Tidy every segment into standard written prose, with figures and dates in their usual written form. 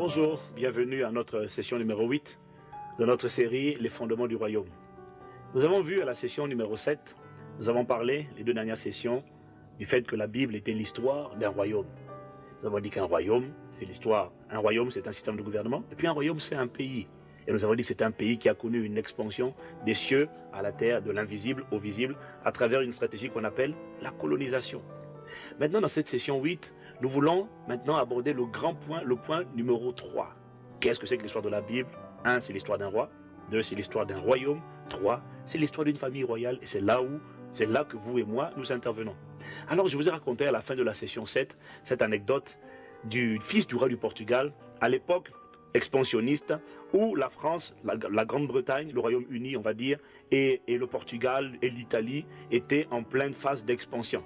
Bonjour, bienvenue à notre session numéro 8 de notre série Les fondements du royaume. Nous avons vu à la session numéro 7, nous avons parlé, les deux dernières sessions, du fait que la Bible était l'histoire d'un royaume. Nous avons dit qu'un royaume, c'est l'histoire. Un royaume, c'est un système de gouvernement, et puis un royaume, c'est un pays. Et nous avons dit que c'est un pays qui a connu une expansion des cieux à la terre, de l'invisible au visible, à travers une stratégie qu'on appelle la colonisation. Maintenant, dans cette session 8, nous voulons maintenant aborder le grand point, le point numéro 3. Qu'est-ce que c'est que l'histoire de la Bible? 1, c'est l'histoire d'un roi. 2, c'est l'histoire d'un royaume. 3, c'est l'histoire d'une famille royale. Et c'est là que vous et moi, nous intervenons. Alors, je vous ai raconté à la fin de la session 7, cette anecdote du fils du roi du Portugal, à l'époque expansionniste, où la France, la Grande-Bretagne, le Royaume-Uni, on va dire, et le Portugal et l'Italie étaient en pleine phase d'expansion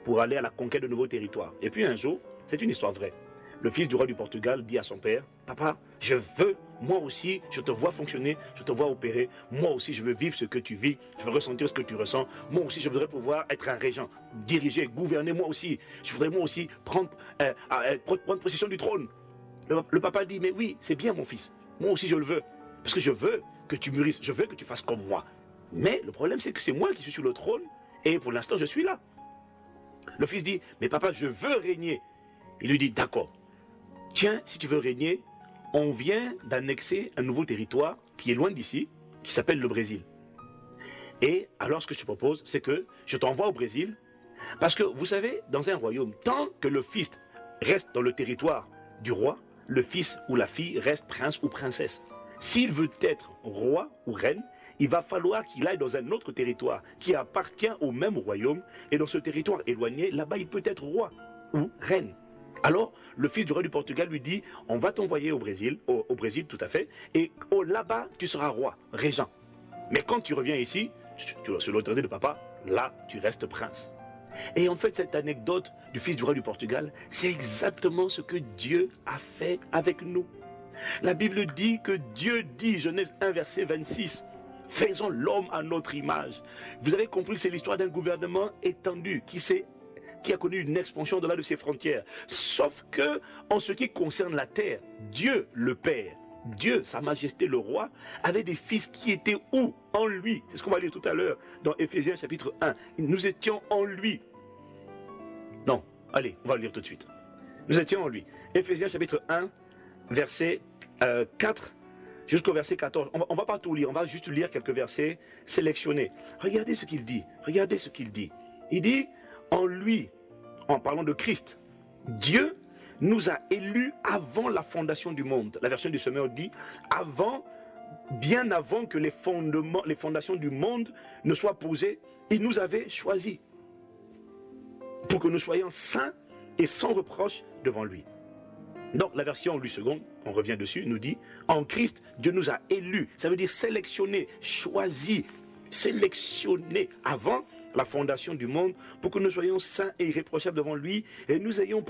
pour aller à la conquête de nouveaux territoires. Et puis un jour, c'est une histoire vraie, le fils du roi du Portugal dit à son père: « Papa, je veux, moi aussi, je te vois fonctionner, je te vois opérer, moi aussi je veux vivre ce que tu vis, je veux ressentir ce que tu ressens, moi aussi je voudrais pouvoir être un régent, diriger, gouverner moi aussi, je voudrais moi aussi prendre possession du trône. » Le papa dit: « Mais oui, c'est bien mon fils, moi aussi je le veux, parce que je veux que tu mûrisses, je veux que tu fasses comme moi. Mais le problème c'est que c'est moi qui suis sur le trône et pour l'instant je suis là. » Le fils dit: « Mais papa, je veux régner. » Il lui dit: « D'accord. Tiens, si tu veux régner, on vient d'annexer un nouveau territoire qui est loin d'ici, qui s'appelle le Brésil. Et alors ce que je te propose, c'est que je t'envoie au Brésil, parce que vous savez, dans un royaume, tant que le fils reste dans le territoire du roi, le fils ou la fille reste prince ou princesse. S'il veut être roi ou reine, il va falloir qu'il aille dans un autre territoire qui appartient au même royaume, et dans ce territoire éloigné, là-bas il peut être roi ou reine. » Alors, le fils du roi du Portugal lui dit: « On va t'envoyer au Brésil, au Brésil tout à fait, et là-bas tu seras roi, régent. Mais quand tu reviens ici, sur l'autorité de papa, là tu restes prince. » Et en fait, cette anecdote du fils du roi du Portugal, c'est exactement ce que Dieu a fait avec nous. La Bible dit que Dieu dit, Genèse 1 verset 26, « Faisons l'homme à notre image. » Vous avez compris que c'est l'histoire d'un gouvernement étendu qui a connu une expansion au-delà de ses frontières. Sauf que, en ce qui concerne la terre, Dieu le Père, Dieu, Sa Majesté le Roi, avait des fils qui étaient où? En lui. C'est ce qu'on va lire tout à l'heure dans Éphésiens chapitre 1. Nous étions en lui. Non, allez, on va le lire tout de suite. Nous étions en lui. Éphésiens chapitre 1, verset 4 jusqu'au verset 14. On ne va pas tout lire, on va juste lire quelques versets sélectionnés. Regardez ce qu'il dit. Regardez ce qu'il dit. Il dit: en lui, en parlant de Christ, Dieu nous a élus avant la fondation du monde. La version du Semeur dit: bien avant que les fondations du monde ne soient posées, il nous avait choisis pour que nous soyons saints et sans reproche devant lui. Donc la version Louis II, on revient dessus, nous dit: en Christ, Dieu nous a élus. Ça veut dire sélectionnés, choisis, sélectionnés avant la fondation du monde, pour que nous soyons saints et irréprochables devant lui, et nous ayons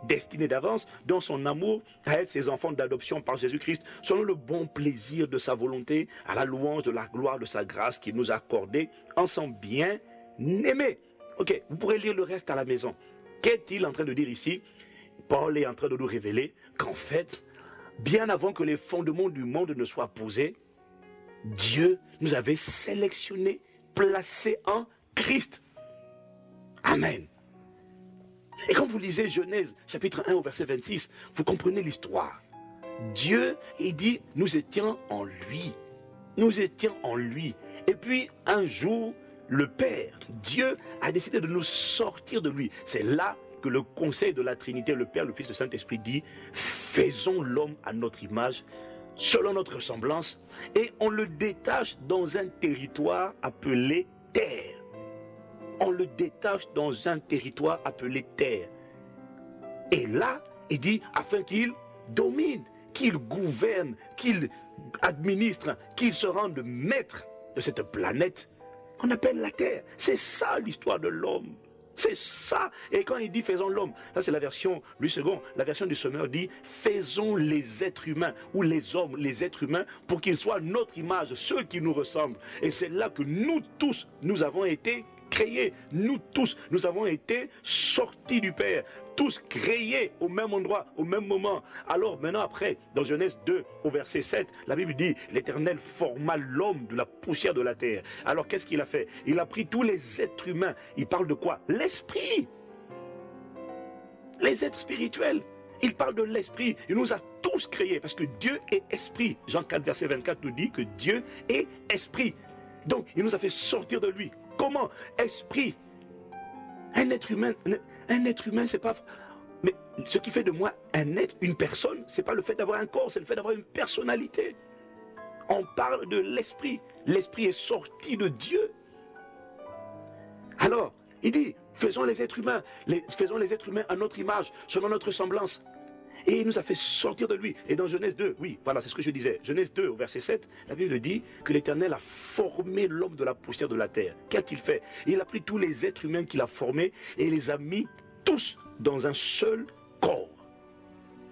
destinés d'avance dans son amour à être ses enfants d'adoption par Jésus-Christ, selon le bon plaisir de sa volonté, à la louange de la gloire de sa grâce qu'il nous a accordée en son bien-aimé. Ok, vous pourrez lire le reste à la maison. Qu'est-il en train de dire ici? Paul est en train de nous révéler qu'en fait, bien avant que les fondements du monde ne soient posés, Dieu nous avait sélectionnés, placés en Christ. Amen. Et quand vous lisez Genèse chapitre 1 au verset 26, vous comprenez l'histoire. Dieu, il dit, nous étions en lui. Nous étions en lui. Et puis, un jour, le Père, Dieu, a décidé de nous sortir de lui. C'est là que le conseil de la Trinité, le Père, le Fils, le Saint-Esprit dit: faisons l'homme à notre image, selon notre ressemblance, et on le détache dans un territoire appelé terre. On le détache dans un territoire appelé terre. Et là, il dit, afin qu'il domine, qu'il gouverne, qu'il administre, qu'il se rende maître de cette planète qu'on appelle la terre. C'est ça l'histoire de l'homme. C'est ça. Et quand il dit faisons l'homme, ça c'est la version Louis II, la version du Semeur dit faisons les êtres humains, ou les hommes, les êtres humains, pour qu'ils soient notre image, ceux qui nous ressemblent. Et c'est là que nous tous, nous avons été créés, nous tous, nous avons été sortis du Père, tous créés au même endroit, au même moment. Alors maintenant après, dans Genèse 2, au verset 7, la Bible dit, l'Éternel forma l'homme de la poussière de la terre. Alors qu'est-ce qu'il a fait? Il a pris tous les êtres humains. Il parle de quoi? L'esprit. Les êtres spirituels. Il parle de l'esprit. Il nous a tous créés parce que Dieu est esprit. Jean 4, verset 24 nous dit que Dieu est esprit. Donc, il nous a fait sortir de lui. Comment? Esprit. Un être humain, c'est pas... Mais ce qui fait de moi un être, une personne, c'est pas le fait d'avoir un corps, c'est le fait d'avoir une personnalité. On parle de l'esprit. L'esprit est sorti de Dieu. Alors, il dit, faisons les êtres humains à notre image, selon notre semblance. Et il nous a fait sortir de lui. Et dans Genèse 2, oui, voilà, c'est ce que je disais. Genèse 2, au verset 7, la Bible dit que l'Éternel a formé l'homme de la poussière de la terre. Qu'a-t-il fait? Il a pris tous les êtres humains qu'il a formés et les a mis tous dans un seul corps.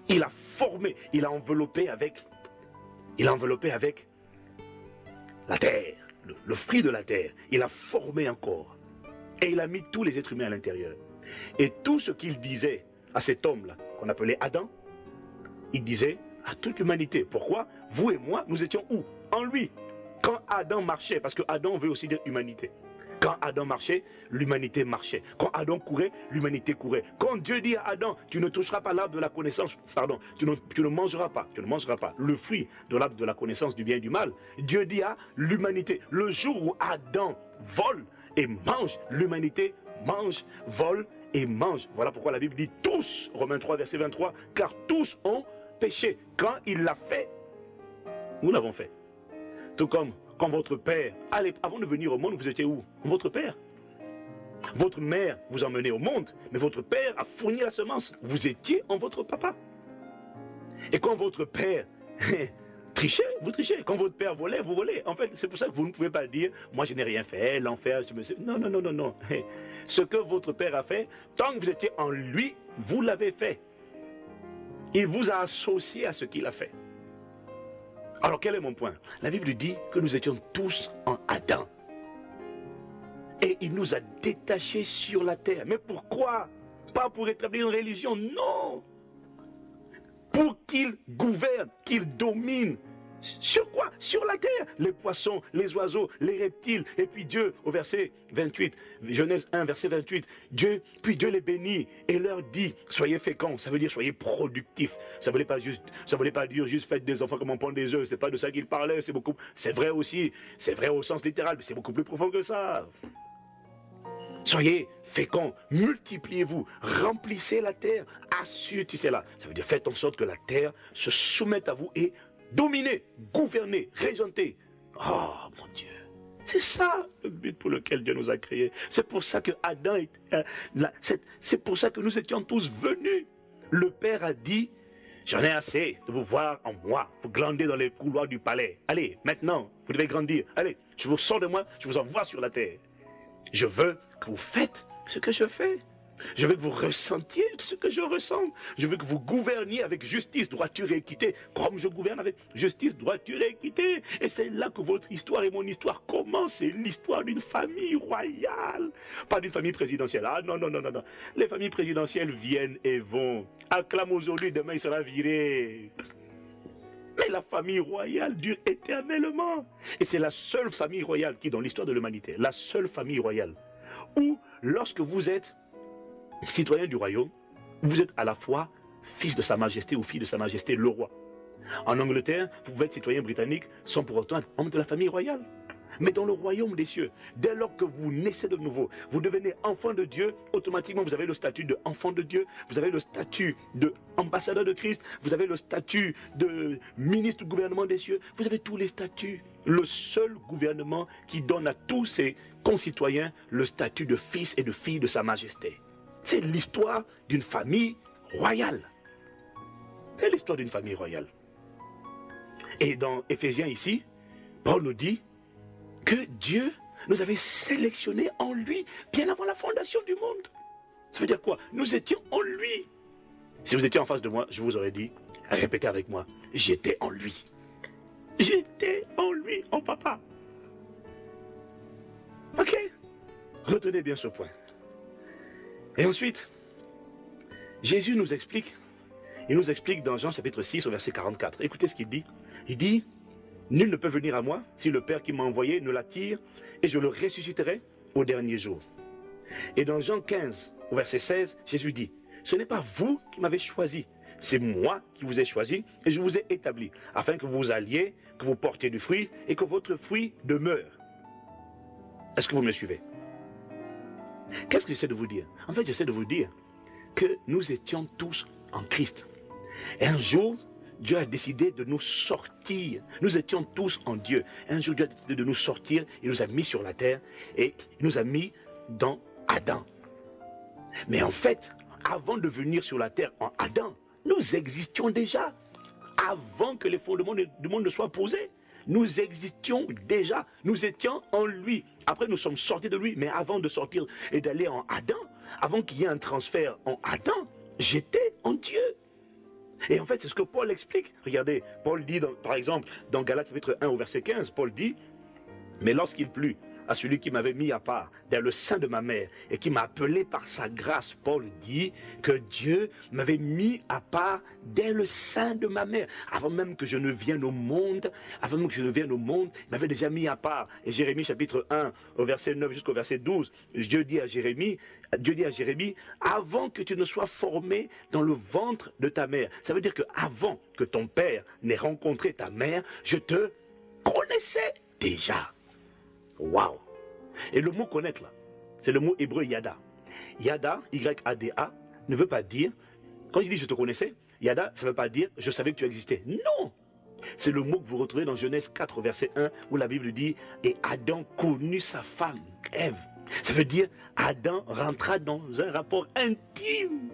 Il a formé, il a enveloppé avec la terre, le fruit de la terre. Il a formé un corps. Et il a mis tous les êtres humains à l'intérieur. Et tout ce qu'il disait à cet homme-là, qu'on appelait Adam, il disait à toute l'humanité. Pourquoi? Vous et moi, nous étions où? En lui. Quand Adam marchait, parce que Adam veut aussi dire humanité. Quand Adam marchait, l'humanité marchait. Quand Adam courait, l'humanité courait. Quand Dieu dit à Adam, tu ne toucheras pas l'arbre de la connaissance, pardon, tu ne mangeras pas le fruit de l'arbre de la connaissance du bien et du mal. Dieu dit à l'humanité, le jour où Adam vole et mange, l'humanité mange, vole et mange. Voilà pourquoi la Bible dit tous, Romains 3, verset 23, car tous ont péché. Quand il l'a fait, nous l'avons fait. Tout comme quand votre père, allez, avant de venir au monde, vous étiez où? Votre père. Votre mère vous a mené au monde, mais votre père a fourni la semence. Vous étiez en votre papa. Et quand votre père trichait, vous trichez. Quand votre père volait, vous volez. En fait, c'est pour ça que vous ne pouvez pas dire, moi je n'ai rien fait, l'enfer, non, non, non, non, non. Ce que votre père a fait, tant que vous étiez en lui, vous l'avez fait. Il vous a associé à ce qu'il a fait. Alors quel est mon point? La Bible dit que nous étions tous en Adam. Et il nous a détachés sur la terre. Mais pourquoi? Pas pour établir une religion, non. Pour qu'il gouverne, qu'il domine. Sur quoi? Sur la terre. Les poissons, les oiseaux, les reptiles. Et puis Dieu, au verset 28, Genèse 1, verset 28, puis Dieu les bénit et leur dit, soyez féconds. Ça veut dire soyez productifs. Ça ne voulait pas dire juste faites des enfants comme on pond des œufs. C'est pas de ça qu'il parlait. C'est vrai aussi. C'est vrai au sens littéral, mais c'est beaucoup plus profond que ça. Soyez féconds, multipliez-vous, remplissez la terre, assujettissez-la. Ça veut dire faites en sorte que la terre se soumette à vous et dominez, gouvernez, régentez. Oh mon Dieu, c'est ça le but pour lequel Dieu nous a créés. C'est pour ça que Adam c'est pour ça que nous étions tous venus. Le Père a dit, j'en ai assez de vous voir en moi, vous glandez dans les couloirs du palais. Allez, maintenant, vous devez grandir. Allez, je vous sors de moi, je vous envoie sur la terre. Je veux que vous faites ce que je fais. Je veux que vous ressentiez ce que je ressens. Je veux que vous gouverniez avec justice, droiture et équité, comme je gouverne avec justice, droiture et équité. Et c'est là que votre histoire et mon histoire commencent. C'est l'histoire d'une famille royale, pas d'une famille présidentielle. Ah non, non, non, non, non. Les familles présidentielles viennent et vont. Acclame aujourd'hui, demain il sera viré. Mais la famille royale dure éternellement. Et c'est la seule famille royale qui, dans l'histoire de l'humanité, la seule famille royale, où lorsque vous êtes citoyen du royaume, vous êtes à la fois fils de sa majesté ou fille de sa majesté, le roi. En Angleterre, vous pouvez être citoyen britannique sans pour autant être membre de la famille royale. Mais dans le royaume des cieux, dès lors que vous naissez de nouveau, vous devenez enfant de Dieu, automatiquement vous avez le statut d'enfant de Dieu, vous avez le statut d'ambassadeur de Christ, vous avez le statut de ministre du gouvernement des cieux, vous avez tous les statuts. Le seul gouvernement qui donne à tous ses concitoyens le statut de fils et de fille de sa majesté. C'est l'histoire d'une famille royale. C'est l'histoire d'une famille royale. Et dans Éphésiens ici, Paul nous dit que Dieu nous avait sélectionnés en lui bien avant la fondation du monde. Ça veut dire quoi? Nous étions en lui. Si vous étiez en face de moi, je vous aurais dit, répétez avec moi, j'étais en lui. J'étais en lui, en papa. Ok? Retenez bien ce point. Et ensuite, Jésus nous explique, il nous explique dans Jean chapitre 6 au verset 44. Écoutez ce qu'il dit. Il dit, nul ne peut venir à moi si le Père qui m'a envoyé ne l'attire, et je le ressusciterai au dernier jour. Et dans Jean 15 au verset 16, Jésus dit, ce n'est pas vous qui m'avez choisi, c'est moi qui vous ai choisi et je vous ai établi, afin que vous alliez, que vous portiez du fruit et que votre fruit demeure. Est-ce que vous me suivez? Qu'est-ce que j'essaie de vous dire? En fait, j'essaie de vous dire que nous étions tous en Christ. Et un jour, Dieu a décidé de nous sortir. Nous étions tous en Dieu. Un jour, Dieu a décidé de nous sortir. Il nous a mis sur la terre et il nous a mis dans Adam. Mais en fait, avant de venir sur la terre en Adam, nous existions déjà. Avant que les fondements du monde ne soient posés, nous existions déjà. Nous étions en lui. Après, nous sommes sortis de lui. Mais avant de sortir et d'aller en Adam, avant qu'il y ait un transfert en Adam, j'étais en Dieu. Et en fait, c'est ce que Paul explique. Regardez, Paul dit, par exemple, dans Galates chapitre 1 au verset 15, Paul dit, mais lorsqu'il plut à celui qui m'avait mis à part dans le sein de ma mère et qui m'a appelé par sa grâce, Paul dit que Dieu m'avait mis à part dès le sein de ma mère. Avant même que je ne vienne au monde, il m'avait déjà mis à part. Et Jérémie chapitre 1 au verset 9 jusqu'au verset 12, Dieu dit à Jérémie, avant que tu ne sois formé dans le ventre de ta mère. Ça veut dire qu'avant que ton père n'ait rencontré ta mère, je te connaissais déjà. Waouh! Et le mot connaître là, c'est le mot hébreu yada. Yada, Y-A-D-A, ne veut pas dire, quand il dit je te connaissais, yada, ça ne veut pas dire je savais que tu existais. Non! C'est le mot que vous retrouvez dans Genèse 4, verset 1, où la Bible dit et Adam connut sa femme, Ève. Ça veut dire Adam rentra dans un rapport intime.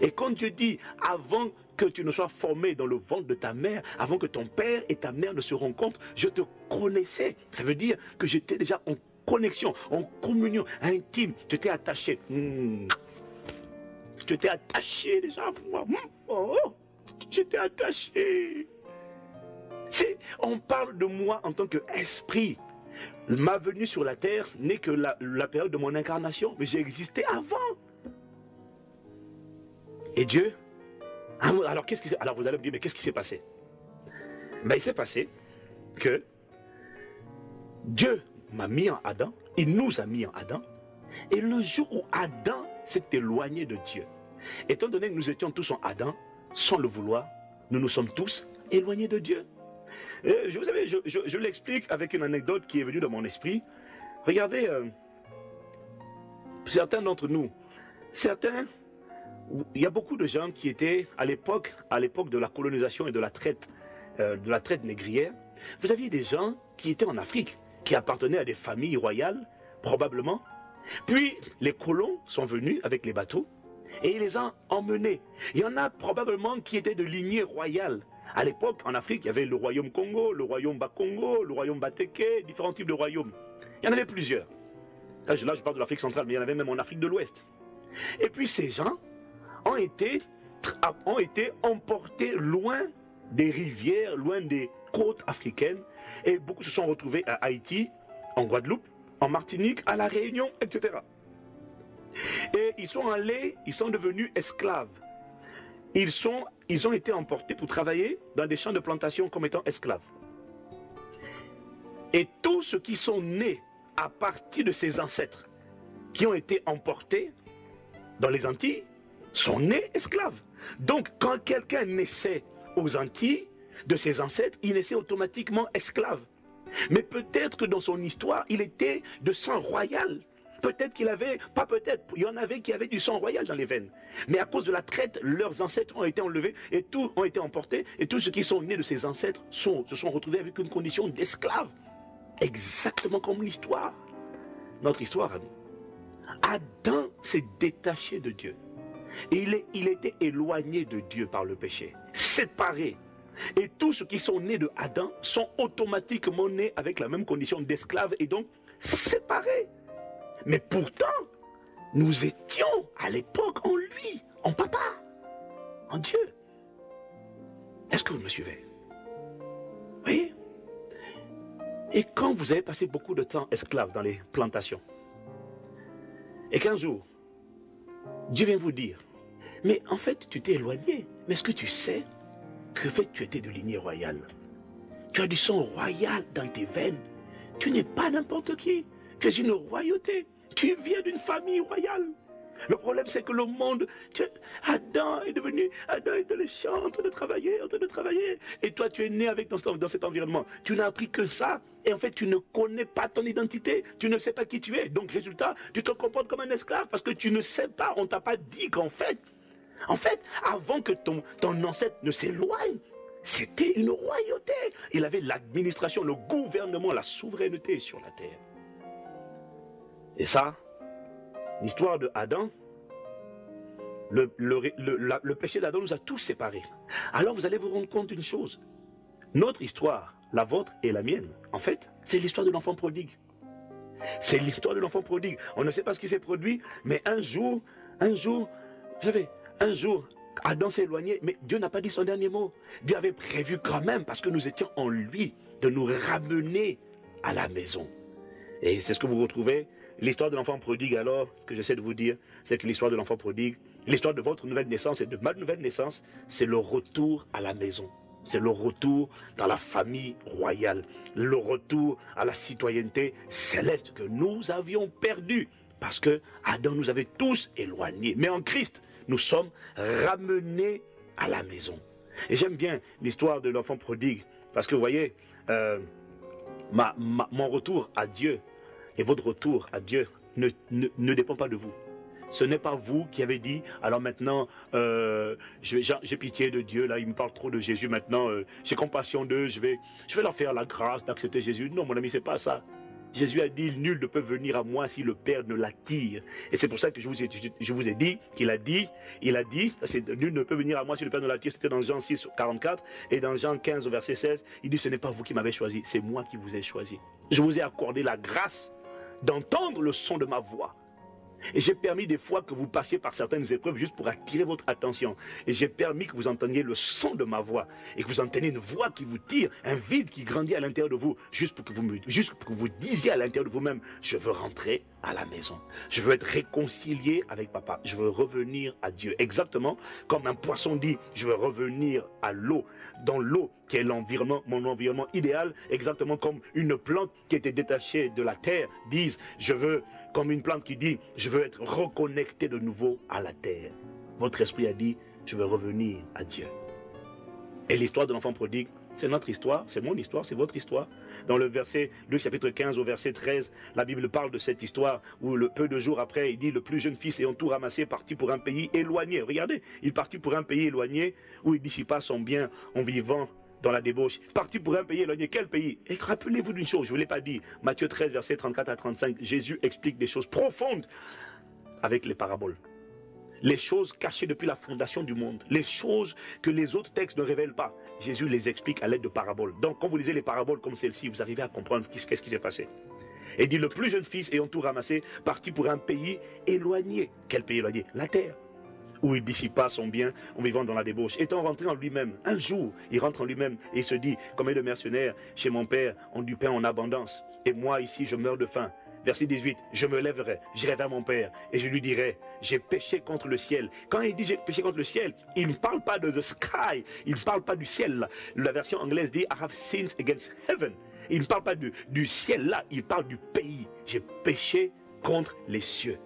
Et quand Dieu dit avant que tu ne sois formé dans le ventre de ta mère, avant que ton père et ta mère ne se rencontrent, je te connaissais. Ça veut dire que j'étais déjà en connexion, en communion intime. Je t'ai attaché. Je t'ai attaché déjà pour moi. Je t'ai attaché. On parle de moi en tant qu'esprit. Ma venue sur la terre n'est que la période de mon incarnation, mais j'ai existé avant. Et Dieu, alors vous allez me dire, mais qu'est-ce qui s'est passé? Il s'est passé que Dieu m'a mis en Adam, il nous a mis en Adam, et le jour où Adam s'est éloigné de Dieu, étant donné que nous étions tous en Adam, sans le vouloir, nous nous sommes tous éloignés de Dieu. Et vous savez, je l'explique avec une anecdote qui est venue dans mon esprit. Regardez, certains d'entre nous, il y a beaucoup de gens qui étaient à l'époque de la colonisation et de la traite négrière. Vous aviez des gens qui étaient en Afrique, qui appartenaient à des familles royales, probablement. Puis les colons sont venus avec les bateaux et ils les ont emmenés. Il y en a probablement qui étaient de lignée royale. À l'époque, en Afrique, il y avait le royaume Congo, le royaume Bakongo, le royaume Bateke, différents types de royaumes. Il y en avait plusieurs. Là, je parle de l'Afrique centrale, mais il y en avait même en Afrique de l'Ouest. Et puis ces gens ont été emportés loin des rivières, loin des côtes africaines, et beaucoup se sont retrouvés à Haïti, en Guadeloupe, en Martinique, à La Réunion, etc. Et ils sont devenus esclaves. Ils ont été emportés pour travailler dans des champs de plantation comme étant esclaves. Et tous ceux qui sont nés à partir de ces ancêtres, qui ont été emportés dans les Antilles, sont nés esclaves. Donc, quand quelqu'un naissait aux Antilles, de ses ancêtres, il naissait automatiquement esclave. Mais peut-être que dans son histoire, il était de sang royal. Peut-être qu'il avait, pas peut-être, il y en avait qui avaient du sang royal dans les veines. Mais à cause de la traite, leurs ancêtres ont été enlevés et tous ont été emportés. Et tous ceux qui sont nés de ces ancêtres se sont retrouvés avec une condition d'esclave. Exactement comme l'histoire. Notre histoire, ami. Adam s'est détaché de Dieu. Et il était éloigné de Dieu par le péché, séparé. Et tous ceux qui sont nés de Adam sont automatiquement nés avec la même condition d'esclave et donc séparés. Mais pourtant, nous étions à l'époque en lui, en papa, en Dieu. Est-ce que vous me suivez? Oui. Et quand vous avez passé beaucoup de temps esclave dans les plantations, Et qu'un jour, Dieu vient vous dire, mais en fait, tu t'es éloigné. Mais est-ce que tu sais que en fait, tu étais de lignée royale? Tu as du sang royal dans tes veines. Tu n'es pas n'importe qui. Tu es une royauté. Tu viens d'une famille royale. Le problème, c'est que le monde, Adam est dans les champs, en train de travailler. Et toi, tu es né avec dans cet environnement. Tu n'as appris que ça. Et en fait, tu ne connais pas ton identité. Tu ne sais pas qui tu es. Donc, résultat, tu te comportes comme un esclave parce que tu ne sais pas. On ne t'a pas dit qu'en fait, avant que ton ancêtre ne s'éloigne, c'était une royauté. Il avait l'administration, le gouvernement, la souveraineté sur la terre. Et ça, l'histoire de Adam, le péché d'Adam nous a tous séparés. Alors vous allez vous rendre compte d'une chose. Notre histoire, la vôtre et la mienne, en fait, c'est l'histoire de l'enfant prodigue. C'est l'histoire de l'enfant prodigue. On ne sait pas ce qui s'est produit, mais un jour, vous savez, un jour, Adam s'est éloigné, mais Dieu n'a pas dit son dernier mot. Dieu avait prévu quand même, parce que nous étions en lui, de nous ramener à la maison. Et c'est ce que vous retrouvez. L'histoire de l'enfant prodigue, alors, ce que j'essaie de vous dire, c'est que l'histoire de l'enfant prodigue, l'histoire de votre nouvelle naissance et de ma nouvelle naissance, c'est le retour à la maison. C'est le retour dans la famille royale. Le retour à la citoyenneté céleste que nous avions perdue. Parce que Adam nous avait tous éloignés. Mais en Christ, nous sommes ramenés à la maison. Et j'aime bien l'histoire de l'enfant prodigue. Parce que vous voyez, mon retour à Dieu et votre retour à Dieu ne dépend pas de vous. Ce n'est pas vous qui avez dit, alors maintenant, j'ai pitié de Dieu, là, il me parle trop de Jésus, maintenant, j'ai compassion d'eux, je vais leur faire la grâce d'accepter Jésus. Non, mon ami, c'est pas ça. Jésus a dit, nul ne peut venir à moi si le Père ne l'attire. Et c'est pour ça que je vous ai dit, il a dit, nul ne peut venir à moi si le Père ne l'attire. C'était dans Jean 6, 44, et dans Jean 15, verset 16, il dit, ce n'est pas vous qui m'avez choisi, c'est moi qui vous ai choisi. Je vous ai accordé la grâce d'entendre le son de ma voix. Et j'ai permis des fois que vous passiez par certaines épreuves juste pour attirer votre attention. Et j'ai permis que vous entendiez le son de ma voix. Et que vous entendiez une voix qui vous tire, un vide qui grandit à l'intérieur de vous. Juste pour que vous disiez à l'intérieur de vous-même, je veux rentrer à la maison. Je veux être réconcilié avec papa. Je veux revenir à Dieu. Exactement comme un poisson dit, je veux revenir à l'eau. Dans l'eau qui est l'environnement, mon environnement idéal. Exactement comme une plante qui était détachée de la terre disent, comme une plante qui dit, je veux être reconnecté de nouveau à la terre. Votre esprit a dit, je veux revenir à Dieu. Et l'histoire de l'enfant prodigue, c'est notre histoire, c'est mon histoire, c'est votre histoire. Dans le verset, Luc chapitre 15 au verset 13, la Bible parle de cette histoire où peu de jours après, il dit, le plus jeune fils ayant tout ramassé partit pour un pays éloigné. Regardez, il partit pour un pays éloigné où il dissipa son bien en vivant dans la débauche, parti pour un pays éloigné. Quel pays? Et rappelez-vous d'une chose, je ne vous l'ai pas dit, Matthieu 13, versets 34 à 35, Jésus explique des choses profondes avec les paraboles. Les choses cachées depuis la fondation du monde, les choses que les autres textes ne révèlent pas, Jésus les explique à l'aide de paraboles. Donc quand vous lisez les paraboles comme celle-ci, vous arrivez à comprendre qu'est-ce qui s'est passé. Et il dit, le plus jeune fils ayant tout ramassé, partit pour un pays éloigné. Quel pays éloigné? La terre. Où il dissipa son bien en vivant dans la débauche. Étant rentré en lui-même, un jour, il rentre en lui-même et il se dit, comme de mercenaires, chez mon père, on du pain en abondance. Et moi ici, je meurs de faim. Verset 18, je me lèverai, j'irai vers mon père et je lui dirai, j'ai péché contre le ciel. Quand il dit j'ai péché contre le ciel, il ne parle pas de the sky, il ne parle pas du ciel. La version anglaise dit, I have sinned against heaven. Il ne parle pas du ciel là, il parle du pays. J'ai péché contre les cieux.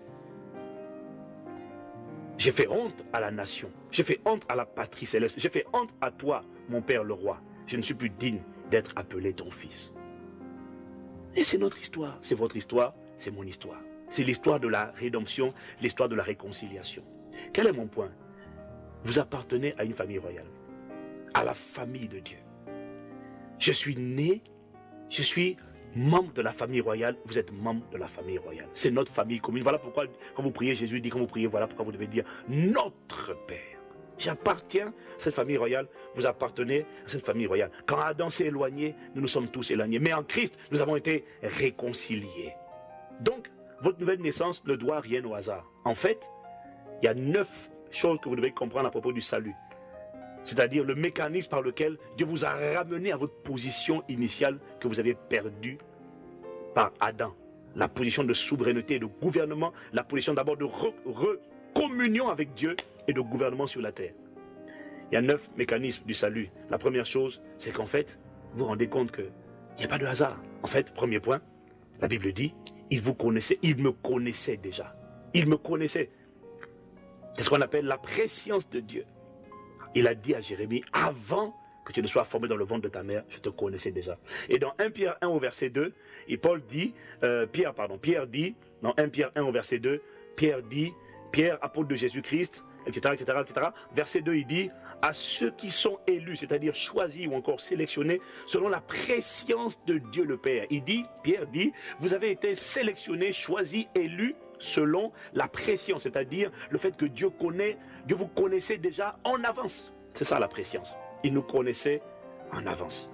J'ai fait honte à la nation, j'ai fait honte à la patrie céleste, j'ai fait honte à toi, mon père le roi. Je ne suis plus digne d'être appelé ton fils. Et c'est notre histoire, c'est votre histoire, c'est mon histoire. C'est l'histoire de la rédemption, l'histoire de la réconciliation. Quel est mon point? Vous appartenez à une famille royale, à la famille de Dieu. Je suis né, je suis membre de la famille royale, vous êtes membre de la famille royale. C'est notre famille commune. Voilà pourquoi, quand vous priez, Jésus dit, quand vous priez, voilà pourquoi vous devez dire notre Père. J'appartiens à cette famille royale, vous appartenez à cette famille royale. Quand Adam s'est éloigné, nous nous sommes tous éloignés. Mais en Christ, nous avons été réconciliés. Donc, votre nouvelle naissance ne doit rien au hasard. En fait, il y a 9 choses que vous devez comprendre à propos du salut. C'est-à-dire le mécanisme par lequel Dieu vous a ramené à votre position initiale que vous avez perdue par Adam. la position de souveraineté et de gouvernement, la position d'abord de communion avec Dieu et de gouvernement sur la terre. Il y a 9 mécanismes du salut. La première chose, c'est qu'en fait, vous vous rendez compte qu'il n'y a pas de hasard. En fait, premier point, la Bible dit, il vous connaissait, il me connaissait déjà. Il me connaissait. C'est ce qu'on appelle la préscience de Dieu. Il a dit à Jérémie, avant que tu ne sois formé dans le ventre de ta mère, je te connaissais déjà. Et dans 1 Pierre 1 au verset 2, et Pierre dit, dans 1 Pierre 1 au verset 2, Pierre, apôtre de Jésus-Christ, etc., etc. Verset 2, il dit, à ceux qui sont élus, c'est-à-dire choisis ou encore sélectionnés, selon la préscience de Dieu le Père. Pierre dit, vous avez été sélectionnés, choisis, élus, selon la préscience, c'est-à-dire le fait que Dieu vous connaissait déjà en avance. C'est ça la préscience. Il nous connaissait en avance.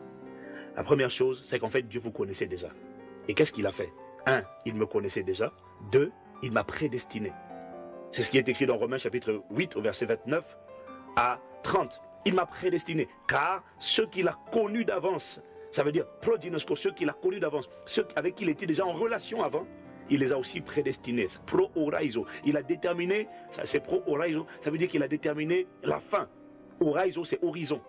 La première chose, c'est qu'en fait, Dieu vous connaissait déjà. Et qu'est-ce qu'il a fait? 1, il me connaissait déjà. 2, il m'a prédestiné. C'est ce qui est écrit dans Romains chapitre 8 au verset 29 à 30. Il m'a prédestiné, car ceux qu'il a connus d'avance, ça veut dire prodinosco, ceux qu'il a connus d'avance, ceux avec qui il était déjà en relation avant, il les a aussi prédestinés. Pro oraizo. Il a déterminé, c'est pro oraizo, ça veut dire qu'il a déterminé la fin. Oraizo, c'est horizon.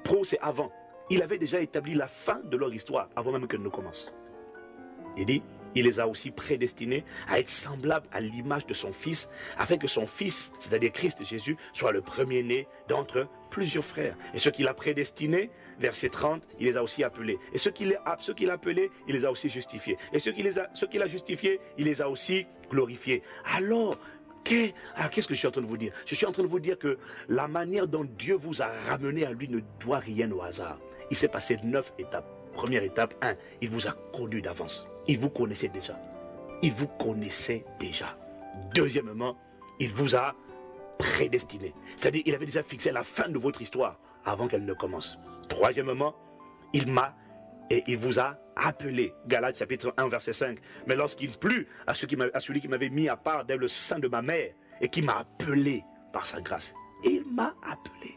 Pro, c'est avant. Il avait déjà établi la fin de leur histoire avant même qu'elle ne commence. Il dit, il les a aussi prédestinés à être semblables à l'image de son Fils, afin que son Fils, c'est-à-dire Christ Jésus, soit le premier-né d'entre plusieurs frères. Et ceux qu'il a prédestinés, verset 30, il les a aussi appelés. Et ceux qu'il a appelés, il les a aussi justifiés. Et ceux qu'il a justifiés, il les a aussi glorifiés. Alors, qu'est-ce que je suis en train de vous dire? Je suis en train de vous dire que la manière dont Dieu vous a ramené à lui ne doit rien au hasard. Il s'est passé 9 étapes. Première étape, 1, il vous a connu d'avance. Il vous connaissait déjà. Il vous connaissait déjà. Deuxièmement, il vous a prédestiné. C'est-à-dire, il avait déjà fixé la fin de votre histoire avant qu'elle ne commence. Troisièmement, il vous a appelé. Galates chapitre 1 verset 5. Mais lorsqu'il plut à celui qui m'avait mis à part dès le sein de ma mère et qui m'a appelé par sa grâce. Il m'a appelé.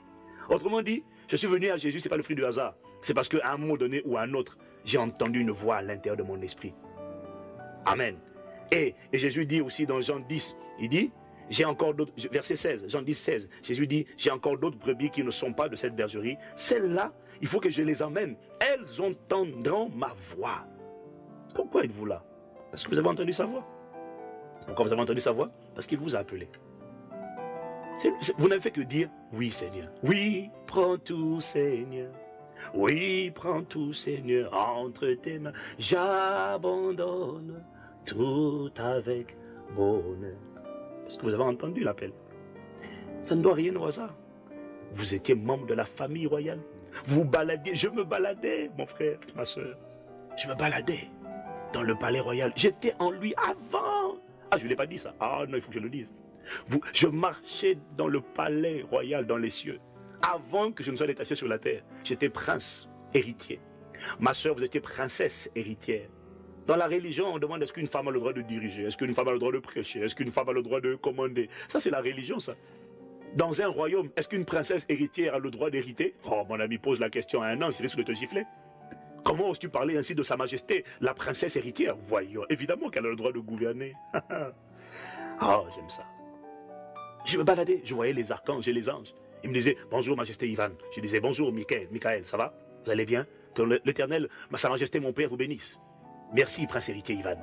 Autrement dit, je suis venu à Jésus, ce n'est pas le fruit du hasard. C'est parce qu'à un moment donné ou à un autre, j'ai entendu une voix à l'intérieur de mon esprit. Amen. Et Jésus dit aussi dans Jean 10, il dit, j'ai encore d'autres, verset 16, Jean 10, 16, Jésus dit, j'ai encore d'autres brebis qui ne sont pas de cette bergerie. Celles-là, il faut que je les emmène. Elles entendront ma voix. Pourquoi êtes-vous là? Parce que vous avez entendu sa voix. Pourquoi vous avez entendu sa voix? Parce qu'il vous a appelé. Vous n'avez fait que dire, oui Seigneur. Oui, prends tout Seigneur. Oui, prends tout Seigneur entre tes mains. J'abandonne tout avec bonheur. Parce que vous avez entendu l'appel. Ça ne doit rien au hasard. Vous étiez membre de la famille royale. Vous baladiez, je me baladais, mon frère, ma soeur. Je me baladais dans le palais royal. J'étais en lui avant. Ah, je ne l'ai pas dit ça. Ah non, il faut que je le dise. Je marchais dans le palais royal, dans les cieux. Avant que je ne sois détaché sur la terre, j'étais prince, héritier. Ma soeur, vous étiez princesse, héritière. Dans la religion, on demande est-ce qu'une femme a le droit de diriger? Est-ce qu'une femme a le droit de prêcher? Est-ce qu'une femme a le droit de commander? Ça, c'est la religion, ça. Dans un royaume, est-ce qu'une princesse héritière a le droit d'hériter? Oh, mon ami pose la question à un ange, il risque de te gifler. Comment oses-tu parler ainsi de sa majesté, la princesse héritière? Voyons, évidemment qu'elle a le droit de gouverner. Oh, j'aime ça. Je me baladais, je voyais les archanges et les anges. Ils me disaient, bonjour majesté Ivan. Je disais, bonjour Michael, ça va? Vous allez bien? Que l'Éternel, sa majesté mon père vous bénisse. Merci prince héritier Ivan.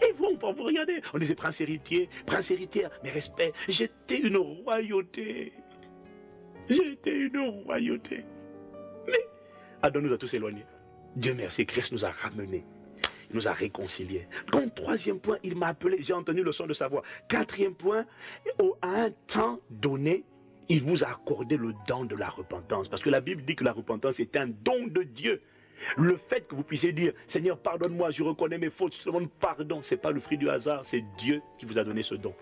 Et vous regardez, on disait prince héritier, prince héritière, mes respects. J'étais une royauté. J'étais une royauté. Mais, Adam nous a tous éloignés. Dieu merci, Christ nous a ramenés. Il nous a réconciliés. Donc, troisième point, il m'a appelé, j'ai entendu le son de sa voix. Quatrième point, à un temps donné, il vous a accordé le don de la repentance. Parce que la Bible dit que la repentance est un don de Dieu. Le fait que vous puissiez dire, Seigneur, pardonne-moi, je reconnais mes fautes, je te demande pardon, ce n'est pas le fruit du hasard, c'est Dieu qui vous a donné ce don.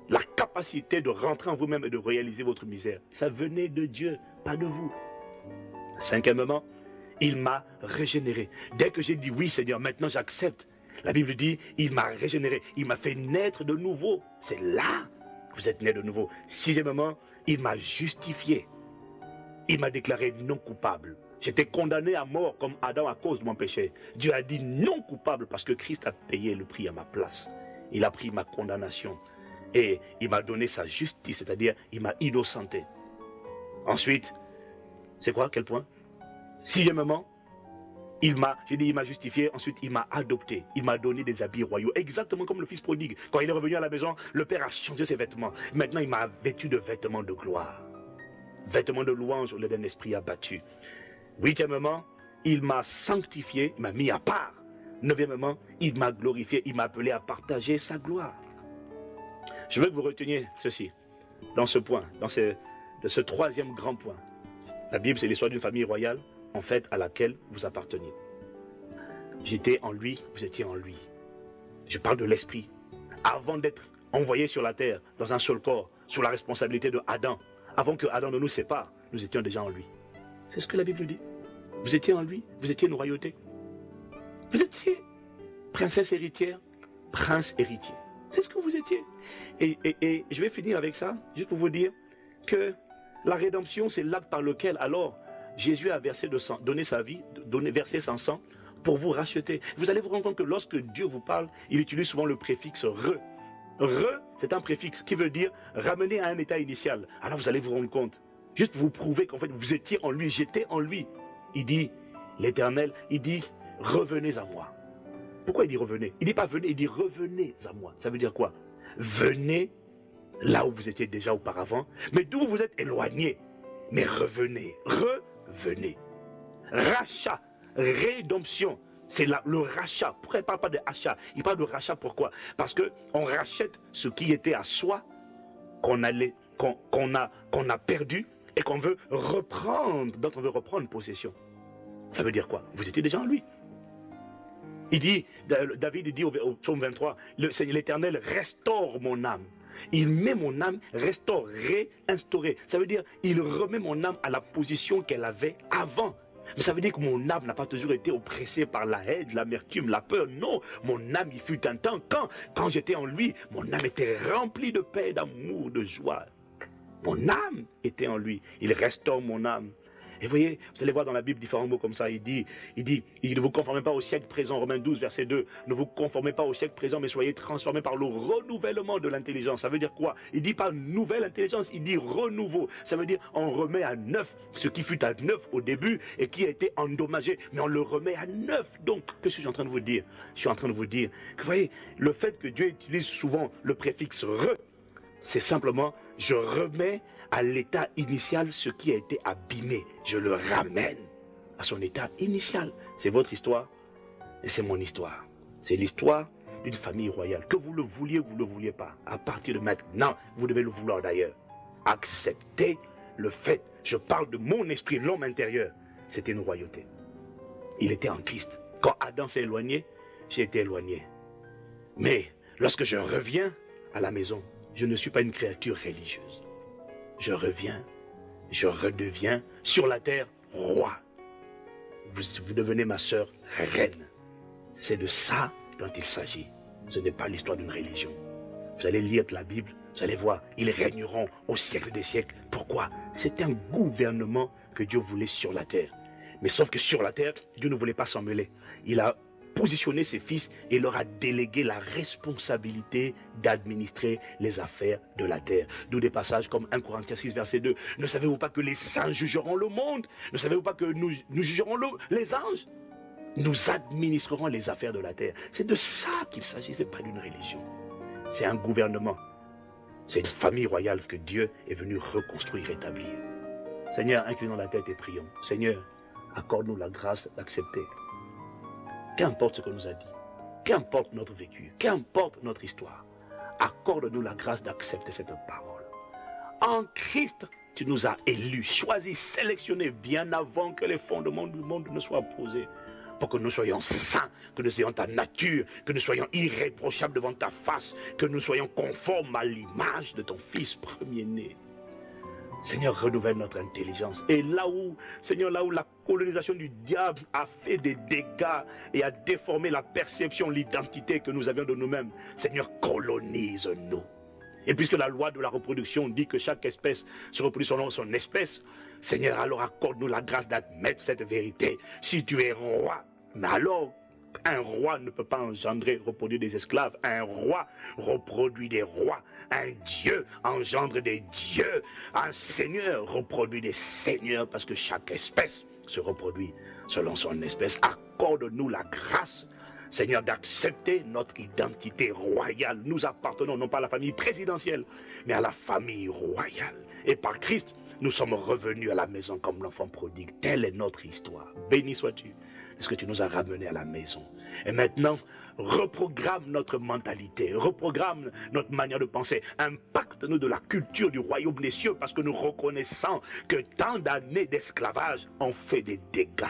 La capacité de rentrer en vous-même et de réaliser votre misère, ça venait de Dieu, pas de vous. Cinquièmement, il m'a régénéré. Dès que j'ai dit oui, Seigneur, maintenant j'accepte. La Bible dit, il m'a régénéré, il m'a fait naître de nouveau. C'est là que vous êtes né de nouveau. Sixièmement, il m'a justifié. Il m'a déclaré non coupable. J'étais condamné à mort comme Adam à cause de mon péché. Dieu a dit non coupable parce que Christ a payé le prix à ma place. Il a pris ma condamnation et il m'a donné sa justice, c'est-à-dire il m'a innocenté. Ensuite, c'est quoi? Quel point? Sixièmement, il m'a justifié, ensuite il m'a adopté, il m'a donné des habits royaux, exactement comme le fils prodigue. Quand il est revenu à la maison, le père a changé ses vêtements. Maintenant il m'a vêtu de vêtements de gloire, vêtements de louange au lieu d'un esprit abattu. Huitièmement, il m'a sanctifié, il m'a mis à part. Neuvièmement, il m'a glorifié, il m'a appelé à partager sa gloire. Je veux que vous reteniez ceci, dans ce point, de ce troisième grand point. La Bible, c'est l'histoire d'une famille royale, en fait, à laquelle vous apparteniez. J'étais en lui, vous étiez en lui. Je parle de l'esprit. Avant d'être envoyé sur la terre, dans un seul corps, sous la responsabilité de Adam, avant que Adam ne nous sépare, nous étions déjà en lui. C'est ce que la Bible dit. Vous étiez en lui, vous étiez une royauté. Vous étiez princesse héritière, prince héritier. C'est ce que vous étiez. Et je vais finir avec ça, juste pour vous dire que la rédemption, c'est l'acte par lequel alors Jésus a versé de sang, donné sa vie, versé son sang pour vous racheter. Vous allez vous rendre compte que lorsque Dieu vous parle, il utilise souvent le préfixe re. Re, c'est un préfixe qui veut dire ramener à un état initial. Alors vous allez vous rendre compte. Juste pour vous prouver qu'en fait vous étiez en lui, j'étais en lui. Il dit, l'Éternel, il dit, revenez à moi. Pourquoi il dit revenez? Il ne dit pas venez, il dit revenez à moi. Ça veut dire quoi? Venez là où vous étiez déjà auparavant, mais d'où vous êtes éloigné. Mais revenez, revenez. Rachat, rédemption, c'est le rachat. Pourquoi il ne parle pas de achat? Il parle de rachat, pourquoi? Parce qu'on rachète ce qui était à soi, qu'on a perdu, et qu'on veut reprendre, dont on veut reprendre possession. Ça veut dire quoi? Vous étiez déjà en lui. Il dit, David dit au psaume 23, l'Éternel restaure mon âme. Il met mon âme, restaure, réinstaurer. Ça veut dire, il remet mon âme à la position qu'elle avait avant. Mais ça veut dire que mon âme n'a pas toujours été oppressée par la haine, l'amertume, la peur. Non, mon âme, il fut un temps, quand j'étais en lui, mon âme était remplie de paix, d'amour, de joie. Mon âme était en lui. Il restaure mon âme. Et vous voyez, vous allez voir dans la Bible différents mots comme ça. Il dit, ne vous conformez pas au siècle présent, Romains 12, verset 2. Ne vous conformez pas au siècle présent, mais soyez transformés par le renouvellement de l'intelligence. Ça veut dire quoi? Il dit pas nouvelle intelligence, il dit renouveau. Ça veut dire on remet à neuf ce qui fut à neuf au début et qui a été endommagé, mais on le remet à neuf. Donc, qu'est-ce que je suis en train de vous dire? Je suis en train de vous dire que, vous voyez, le fait que Dieu utilise souvent le préfixe re, c'est simplement, je remets à l'état initial ce qui a été abîmé. Je le ramène à son état initial. C'est votre histoire et c'est mon histoire. C'est l'histoire d'une famille royale. Que vous le vouliez ou vous ne le vouliez pas, à partir de maintenant, vous devez le vouloir d'ailleurs. Acceptez le fait, je parle de mon esprit, l'homme intérieur, c'était une royauté. Il était en Christ. Quand Adam s'est éloigné, j'ai été éloigné. Mais lorsque je reviens à la maison, je ne suis pas une créature religieuse. Je reviens, je redeviens sur la terre roi. Vous devenez ma sœur reine. C'est de ça dont il s'agit. Ce n'est pas l'histoire d'une religion. Vous allez lire la Bible, vous allez voir, ils régneront au siècle des siècles. Pourquoi? C'est un gouvernement que Dieu voulait sur la terre. Mais sauf que sur la terre, Dieu ne voulait pas s'en mêler. Il a positionné ses fils et leur a délégué la responsabilité d'administrer les affaires de la terre. D'où des passages comme 1 Corinthiens 6, verset 2. Ne savez-vous pas que les saints jugeront le monde? Ne savez-vous pas que nous jugerons les anges? Nous administrerons les affaires de la terre. C'est de ça qu'il s'agit, ce n'est pas d'une religion. C'est un gouvernement. C'est une famille royale que Dieu est venu reconstruire, rétablir. Seigneur, inclinons la tête et prions. Seigneur, accorde-nous la grâce d'accepter. Qu'importe ce qu'on nous a dit, qu'importe notre vécu, qu'importe notre histoire, accorde-nous la grâce d'accepter cette parole. En Christ, tu nous as élus, choisis, sélectionnés bien avant que les fondements du monde ne soient posés. Pour que nous soyons saints, que nous ayons ta nature, que nous soyons irréprochables devant ta face, que nous soyons conformes à l'image de ton Fils premier-né. Seigneur, renouvelle notre intelligence. Et là où, Seigneur, là où la colonisation du diable a fait des dégâts et a déformé la perception, l'identité que nous avions de nous-mêmes, Seigneur, colonise-nous. Et puisque la loi de la reproduction dit que chaque espèce se reproduit selon son espèce, Seigneur, alors accorde-nous la grâce d'admettre cette vérité. Si tu es roi, mais alors un roi ne peut pas engendrer, reproduire des esclaves. Un roi reproduit des rois. Un Dieu engendre des dieux. Un seigneur reproduit des seigneurs parce que chaque espèce se reproduit selon son espèce. Accorde-nous la grâce, Seigneur, d'accepter notre identité royale. Nous appartenons non pas à la famille présidentielle, mais à la famille royale. Et par Christ, nous sommes revenus à la maison comme l'enfant prodigue. Telle est notre histoire. Béni sois-tu, parce que tu nous as ramenés à la maison. Et maintenant, reprogramme notre mentalité, reprogramme notre manière de penser, impacte-nous de la culture du royaume des cieux, parce que nous reconnaissons que tant d'années d'esclavage ont fait des dégâts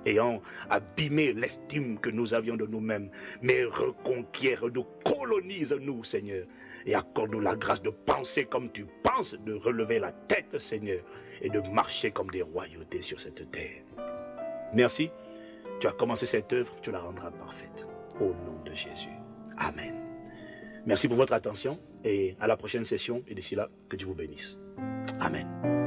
et ont abîmé l'estime que nous avions de nous-mêmes. Mais reconquiert, nous colonise-nous, Seigneur, et accorde-nous la grâce de penser comme tu penses, de relever la tête, Seigneur, et de marcher comme des royautés sur cette terre. Merci. Tu as commencé cette œuvre, tu la rendras parfaite. Au nom de Jésus. Amen. Merci pour votre attention et à la prochaine session. Et d'ici là, que Dieu vous bénisse. Amen.